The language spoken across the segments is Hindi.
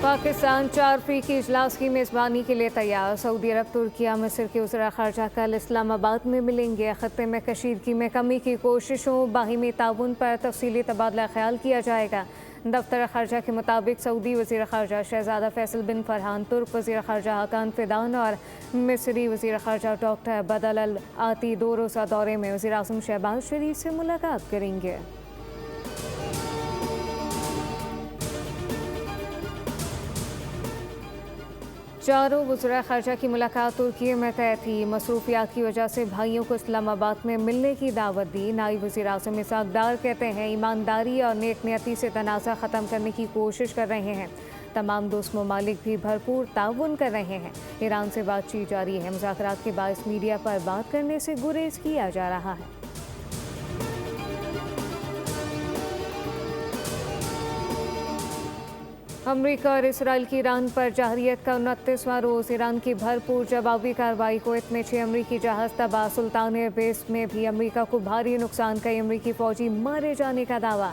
पाकिस्तान 4 फी की इजलास की मेज़बानी के लिए तैयार। सऊदी अरब, तुर्किया, मिस्र के वज़ीर ख़ारजा कल इस्लामाबाद में मिलेंगे। ख़त्ते में कशीदगी में कमी की कोशिशों, बाहिमी ताउन पर तफसीली तबादला ख्याल किया जाएगा। दफ्तर ख़ारजा के मुताबिक सऊदी वज़ीर ख़ारजा शहज़ादा फैसल बिन फरहान, तुर्क वज़ीर ख़ारजा हाकान फिदान और मिस्री वज़ीर ख़ारजा डॉक्टर बदल अल आती 2 रोज़ा दौरे में वज़ीर आज़म शहबाज शरीफ से मुलाकात करेंगे। चारों वज़राए ख़ारजा की मुलाकात तुर्की में तय थी। मसरूफियात की वजह से भाइयों को इस्लामाबाद में मिलने की दावत दी। नायब वज़ीर आज़म इसहाक़ डार कहते हैं ईमानदारी और नेक नियति से तनाज़ा ख़त्म करने की कोशिश कर रहे हैं। तमाम दोस्त ममालिक भी भरपूर ताउन कर रहे हैं। ईरान से बातचीत जारी है। मुज़ाकरात के बायस मीडिया पर बात करने से गुरेज किया जा रहा है। अमरीका और इसराइल की ईरान पर जहरीत का 29वां रोज़। ईरान की भरपूर जवाबी कार्रवाई। कुवैत में 6 अमरीकी जहाज़ तबाह। सुल्तान एयरबेस में भी अमरीका को भारी नुकसान। कई अमरीकी फ़ौजी मारे जाने का दावा।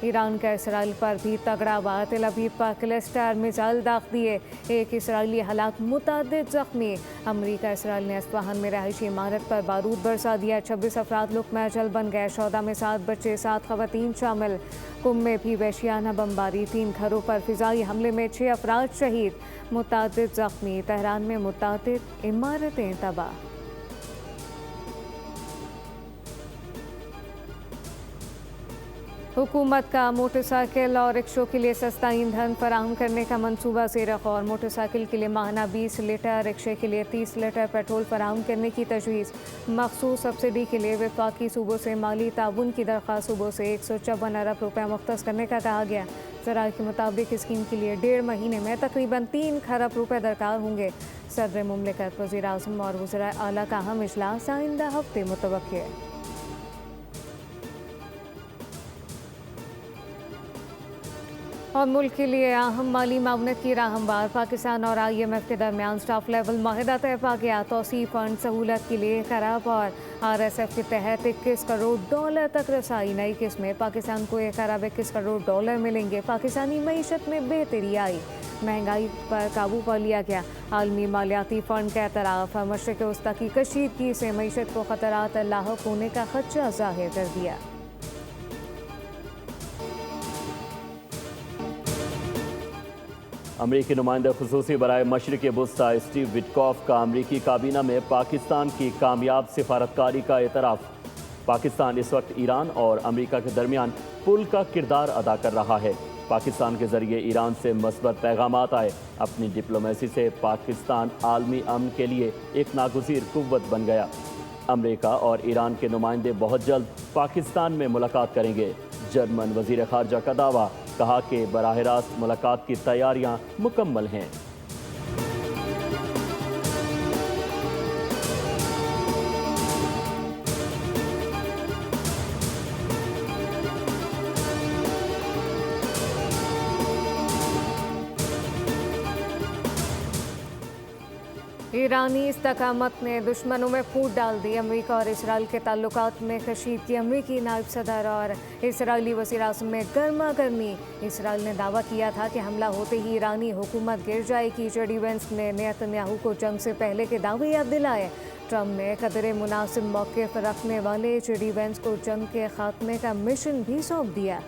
ईरान का इसराइल पर भी तगड़ा वार। तेल अवीव पर क्लस्टर मिसाइल दाग दिए। एक इसराइली हलाक, मुतअद्दिद ज़ख्मी। अमरीका इसराइल ने अस्फ़हान में रहायशी इमारत पर बारूद बरसा दिया। 26 अफराद लुक़मा अजल बन गए। शौदा में 7 बच्चे, 7 ख़वातीन शामिल। कुम में भी वहशियाना बमबारी। 3 घरों पर फ़िज़ाई हमले में 6 अफराद शहीद, मुतअद्दिद ज़ख्मी। तेहरान में मुतअद्दिद इमारतें तबाह। हुकूमत का मोटरसाइकिल और रिक्शों के लिए सस्ता ईंधन फराहम करने का मंसूबा ज़ेर गौर। मोटरसाइकिल के लिए माहाना 20 लीटर, रिक्शे के लिए 30 लीटर पेट्रोल फराहम करने की तजवीज़। मखसूस सब्सिडी के लिए वफाकी सूबों से माली ताउन की दरख्वास्त। सूबों से 154 अरब रुपये मुख्तस करने का कहा गया। ज़राए के मुताबिक स्कीम के लिए 1.5 महीने में तकरीबन 3 खरब रुपये दरकार होंगे। सदर मुमलिकत, वज़ीर आज़म और वज़राए आला का अहम इजलास आइंदा हफ्ते मुतवक्किल है। और मुल्क के लिए अहम माली मावनत की राह हमवार। पाकिस्तान और IMF के दरमियान स्टाफ लेवल माहिदा तय पा गया। तौसीफ़ फंड सहूलत के लिए खराब और RSF के तहत 21 करोड़ डॉलर तक रसाई। नई किस्में पाकिस्तान को 1 अरब 21 करोड़ डॉलर मिलेंगे। पाकिस्तानी मईशत में बेहतरी आई। महंगाई पर काबू पा लिया गया। आलमी मालियाती फ़ंड का एतराफ़। मशरिक़ वस्ता की कशीदगी से मईशत को ख़तरात लाहक होने का खदशा ज़ाहिर कर दिया। अमरीकी नुमाइंदा खुसूसी बराए मशरिक़ वस्ता स्टीव विटकॉफ का अमरीकी काबीना में पाकिस्तान की कामयाब सिफारतकारी का एतराफ़। पाकिस्तान इस वक्त ईरान और अमरीका के दरमियान पुल का किरदार अदा कर रहा है। पाकिस्तान के ज़रिए ईरान से मस्बत पैगामात आए। अपनी डिप्लोमेसी से पाकिस्तान आलमी अमन के लिए एक नागुज़ीर कुव्वत बन गया। अमरीका और ईरान के नुमाइंदे बहुत जल्द पाकिस्तान में मुलाकात करेंगे। जर्मन वज़ीर ख़ारजा का दावा। कहा कि बराह रास्त मुलाकात की तैयारियां मुकम्मल हैं। ईरानी इस्तकामत ने दुश्मनों में फूट डाल दी। अमरीका और इसराइल के ताल्लुकात में कशीदगी। अमरीकी नायब सदर और इसराइली वज़ीर आज़म में गर्मा गर्मी। इसराइल ने दावा किया था कि हमला होते ही ईरानी हुकूमत गिर जाएगी। जेडी वेंस ने नेतन्याहू को जंग से पहले के दावे याद दिलाए। ट्रम्प ने कदरे मुनासिब मौक़िफ़ रखने वाले जेडी वेंस को जंग के खात्मे का मिशन भी सौंप दिया।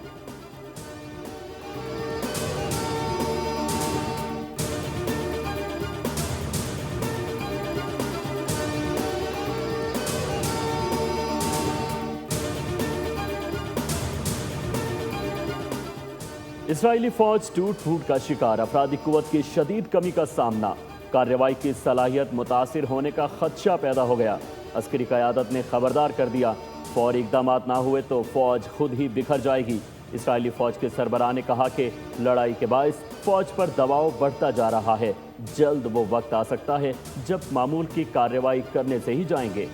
इसराइली फौज टूट फूट का शिकार। अफरादी कुव्वत की शदीद कमी का सामना। कार्रवाई की सलाहियत मुतासिर होने का खदशा पैदा हो गया। अस्करी क़यादत ने खबरदार कर दिया, फौरी इक़दाम ना हुए तो फौज खुद ही बिखर जाएगी। इसराइली फौज के सरबराह ने कहा कि लड़ाई के बायस फौज पर दबाव बढ़ता जा रहा है। जल्द वो वक्त आ सकता है जब मामूल की कार्रवाई करने से ही जाएंगे।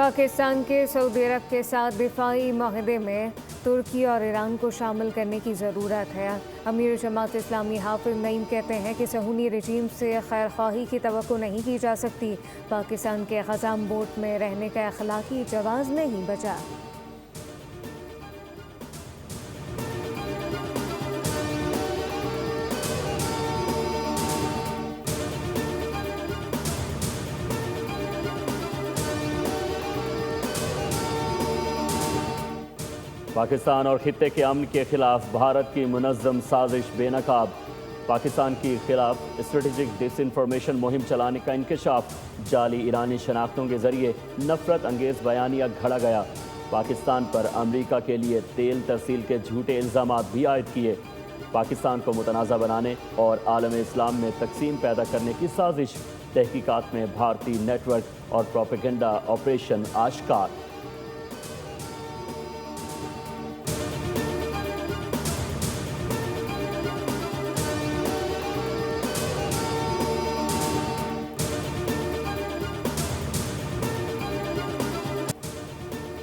पाकिस्तान के सऊदी अरब के साथ दिफाई माहदे में तुर्की और ईरान को शामिल करने की ज़रूरत है। अमीर जमात इस्लामी हाफिज नईम कहते हैं कि सहूनी रजीम से खैर ख्वाही की तवक्को नहीं की जा सकती। पाकिस्तान के ख़ज़ाम बोट में रहने का अखलाकी जवाज़ नहीं बचा। पाकिस्तान और खित्ते के अमन के खिलाफ भारत की मुनज़्ज़म साजिश बेनकाब। पाकिस्तान के खिलाफ स्ट्रेटेजिक डिसइंफॉर्मेशन मुहिम चलाने का इंकशाफ। जाली ईरानी शनाख्तों के जरिए नफरत अंगेज़ बयानिया घड़ा गया। पाकिस्तान पर अमरीका के लिए तेल तरसील के झूठे इल्ज़ामात भी आयद किए। पाकिस्तान को मुतनाज़ा बनाने और आलम इस्लाम में तकसीम पैदा करने की साजिश। तहकीकात में भारतीय नेटवर्क और प्रोपेगेंडा ऑपरेशन आश्कार।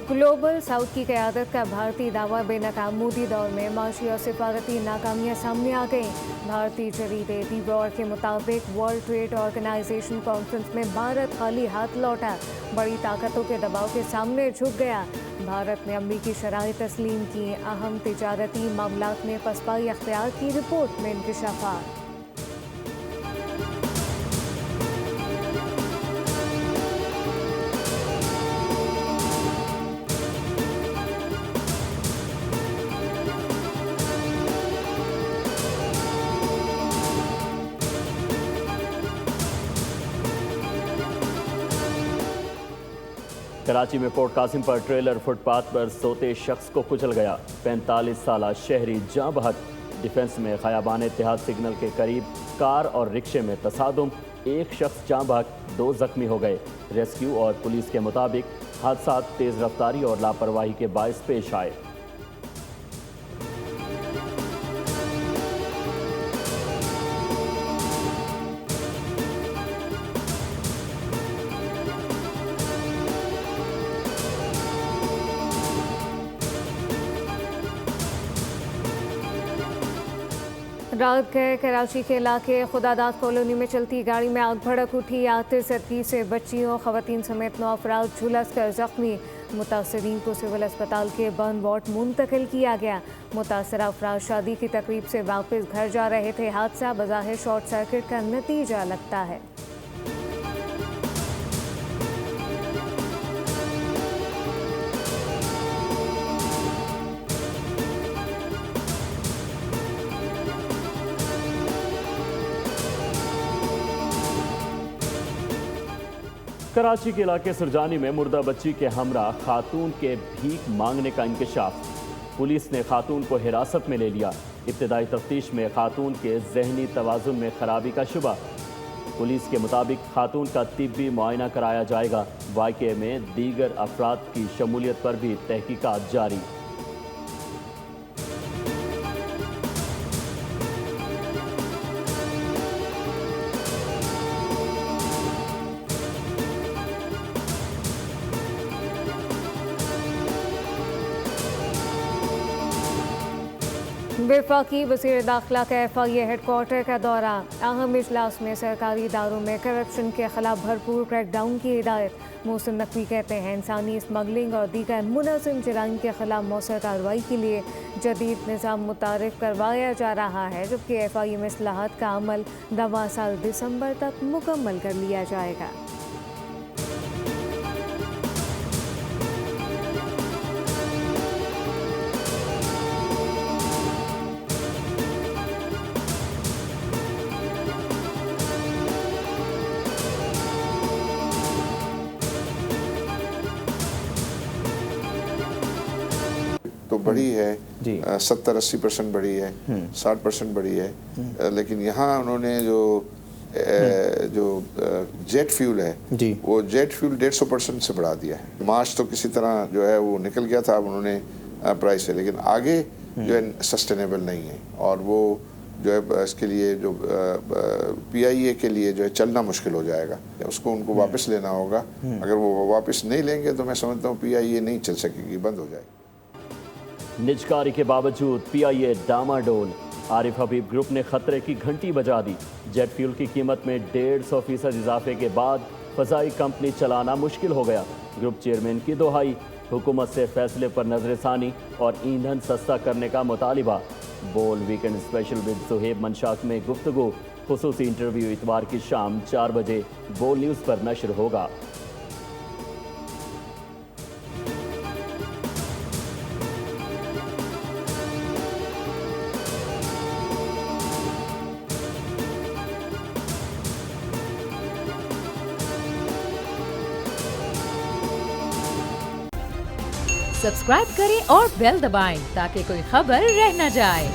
ग्लोबल साउथ की क़यादत का भारतीय दावा बेनकाब। मोदी दौर में माशी और सिफारती नाकामियाँ सामने आ गईं। भारतीय जरीदे दी वॉर के मुताबिक वर्ल्ड ट्रेड ऑर्गेनाइजेशन कॉन्फ्रेंस में भारत खाली हाथ लौटा। बड़ी ताकतों के दबाव के सामने झुक गया। भारत ने अमरीकी शराइ तस्लीम की। अहम तिजारती मामलात में पसपाई अख्तियार की रिपोर्ट में इंकशाफात। कराची में पोर्ट कासिम पर ट्रेलर फुटपाथ पर सोते शख्स को कुचल गया। 45 साला शहरी जाँ बहक। डिफेंस में खयाबान इत्तेहाद सिग्नल के करीब कार और रिक्शे में तसादुम। एक शख्स जाँ बहक, 2 जख्मी हो गए। रेस्क्यू और पुलिस के मुताबिक हादसा तेज़ रफ्तारी और लापरवाही के बायस पेश आए। रात गए कराची के इलाके खुदादाद कॉलोनी में चलती गाड़ी में आग भड़क उठी। आतिशगी से बच्चियों खवातीन समेत 9 अफराद झुलस कर जख्मी। मुतासरीन को सिविल अस्पताल के बर्न वार्ड मुंतकिल किया गया। मुतासरा अफराद शादी की तकरीब से वापस घर जा रहे थे। हादसा बज़ाहिर शॉर्ट सर्किट का नतीजा लगता है। कराची के इलाके सुरजानी में मुर्दा बच्ची के हमरा खातून के भीख मांगने का इंकशाफ। पुलिस ने खातून को हिरासत में ले लिया। इब्तिदाई तफ्तीश में खातून के जहनी तवाज़ुन में खराबी का शुबा। पुलिस के मुताबिक खातून का तिब्बी मुआयना कराया जाएगा। वाक़े में दीगर अफराद की शमूलियत पर भी तहकीकात जारी। वफाकी वज़ीर दाखिला का FIA हेडक्वार्टर का दौरा। अहम इजलास में सरकारी इदारों में करप्शन के खिलाफ भरपूर क्रैकडाउन की हिदायत। मोहसिन नकवी कहते हैं इंसानी स्मगलिंग और दीगर मुनज़्ज़म जराइम के खिलाफ मौसर कार्रवाई के लिए जदीद निज़ाम मुतारिफ करवाया जा रहा है, जबकि FIA में इस्लाहात का अमल 9 साल दिसंबर तक मुकम्मल कर लिया जाएगा। तो बढ़ी है, 70-80% बढ़ी है, 60% बढ़ी है। लेकिन यहाँ उन्होंने जो जेट फ्यूल है वो जेट फ्यूल 150% से बढ़ा दिया है। मार्च तो किसी तरह जो है वो निकल गया था, अब उन्होंने प्राइस है, लेकिन आगे जो है सस्टेनेबल नहीं है। और वो जो है इसके लिए जो PIA के लिए जो है चलना मुश्किल हो जाएगा, उसको उनको वापस लेना होगा। अगर वो वापस नहीं लेंगे तो मैं समझता हूँ PIA नहीं चल सकेगी, बंद हो जाएगी। निजकारी के बावजूद PIA डामाडोल। आरिफ हबीब ग्रुप ने खतरे की घंटी बजा दी। जेट फ्यूल की कीमत में 150% इजाफे के बाद फजाई कंपनी चलाना मुश्किल हो गया। ग्रुप चेयरमैन की दोहाई, हुकूमत से फैसले पर नजरसानी और ईंधन सस्ता करने का मुतालिबा। बोल वीकेंड स्पेशल विद सुहेब मंशाक में गुफ्तगू। खुसूसी इंटरव्यू इतवार की शाम 4 बजे बोल न्यूज़ पर नशर होगा। सब्सक्राइब करें और बेल दबाएं ताकि कोई खबर रह न जाए।